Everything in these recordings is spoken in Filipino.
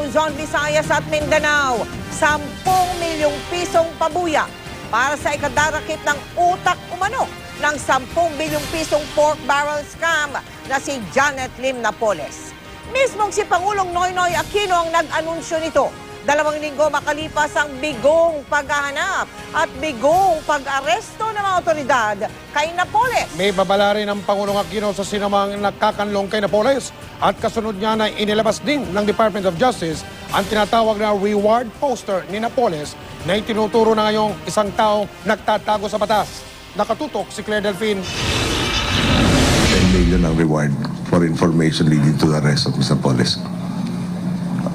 Luzon, Visayas at Mindanao. 10 milyong pisong pabuya para sa ikadarakip ng utak umano ng 10 bilyong pisong pork barrel scam na si Janet Lim Napoles. Mismong si Pangulong Noynoy Aquino ang nag-anunsyo nito 2 linggo makalipas ang bigong paghahanap at bigong pag-aresto ng mga otoridad kay Napoles. May babala rin ang Pangulong Aquino sa sinamang nakakanlong kay Napoles at kasunod niya na inilabas din ng Department of Justice ang tinatawag na reward poster ni Napoles na itinuturo na ngayong isang taong nagtatago sa batas. Nakatutok si Claire Delfin. 10 million ang reward for information leading to the arrest of Mr. Napoles.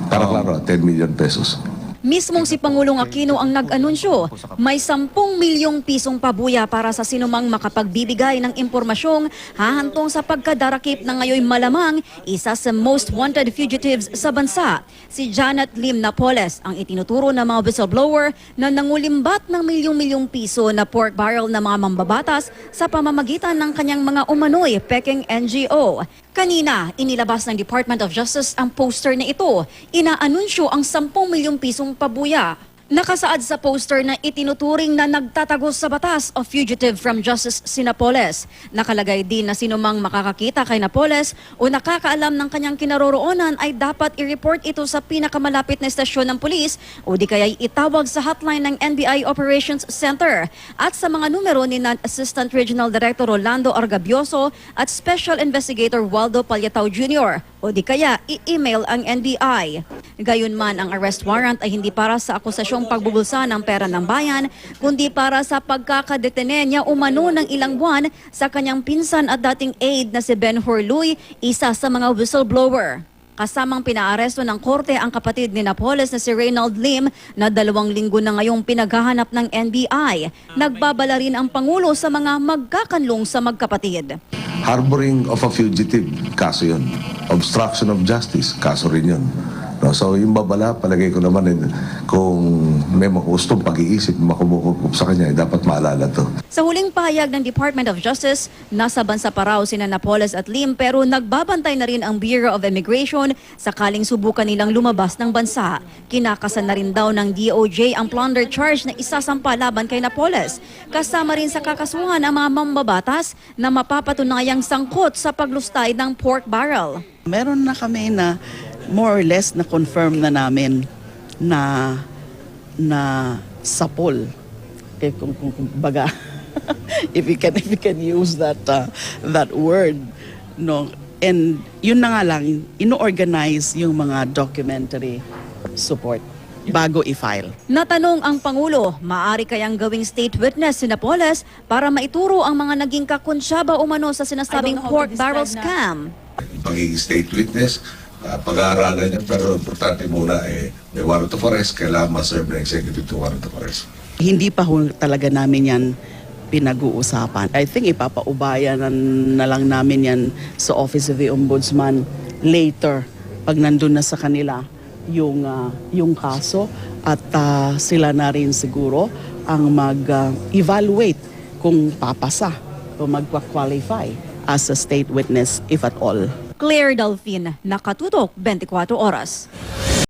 Para klaro, 10 million pesos. Mismong si Pangulong Aquino ang nag-anunsyo, may 10 milyong pisong pabuya para sa sinumang makapagbibigay ng impormasyong hahantong sa pagkadarakip na ngayon malamang isa sa most wanted fugitives sa bansa. Si Janet Lim Napoles ang itinuturo ng mga whistleblower na nangulimbat ng milyong-milyong piso na pork barrel na mga mambabatas sa pamamagitan ng kanyang mga umano'y peking NGO. Kanina, inilabas ng Department of Justice ang poster na ito. Inaanunsyo ang 10 milyong pisong pabuya. Nakasaad sa poster na itinuturing na nagtatagos sa batas o fugitive from justice si Napoles. Nakalagay din na sinumang makakakita kay Napoles o nakakaalam ng kanyang kinaroroonan ay dapat i-report ito sa pinakamalapit na estasyon ng pulis o di kaya itawag sa hotline ng NBI Operations Center at sa mga numero ni Assistant Regional Director Rolando Argabioso at Special Investigator Waldo Palyatao Jr. o di kaya i-email ang NBI. Gayunman, ang arrest warrant ay hindi para sa akusasyong pagbubulsa ng pera ng bayan, kundi para sa pagkakadetene niya umano ng ilang buwan sa kanyang pinsan at dating aide na si Ben Horluy, isa sa mga whistleblower. Kasamang pinaaresto ng korte ang kapatid ni Napoles na si Reynald Lim na 2 linggo na ngayong pinaghahanap ng NBI. Nagbabala rin ang Pangulo sa mga magkakanlong sa magkapatid. Harboring of a fugitive, kaso yun. Obstruction of justice, kaso rin yun. No, so yung babala, palagay ko naman kung may gustong pag-iisip, makumukup sa kanya, dapat maalala to. Sa huling pahayag ng Department of Justice, nasa bansa pa raw sina Napoles at Lim pero nagbabantay na rin ang Bureau of Immigration sakaling subukan nilang lumabas ng bansa. Kinakasan na rin daw ng DOJ ang plunder charge na isasampa laban kay Napoles. Kasama rin sa kakasuhan ang mga mambabatas na mapapatunayang sangkot sa paglustay ng pork barrel. Meron na kami na more or less na confirm na namin na sapol, kung baga if you can use that word, no, and yun na nga lang ino-organize yung mga documentary support bago i-file. Natanong ang Pangulo, maaari kayang gawing state witness si Napoles para maituro ang mga naging kakonsyaba umano sa sinasabing pork barrel scam. Pagiging state witness, pag-aaralan niya, pero importante muna may warrant of arrest, kailangan ma-serve na executive to warrant of arrest. Hindi pa talaga namin yan pinag-uusapan. I think ipapaubayan na lang namin yan sa Office of the Ombudsman later pag nandun na sa kanila yung kaso at sila na rin siguro ang mag-evaluate kung papasa o magpa-qualify as a state witness if at all. Claire Delfin, Nakatutok, 24 Oras.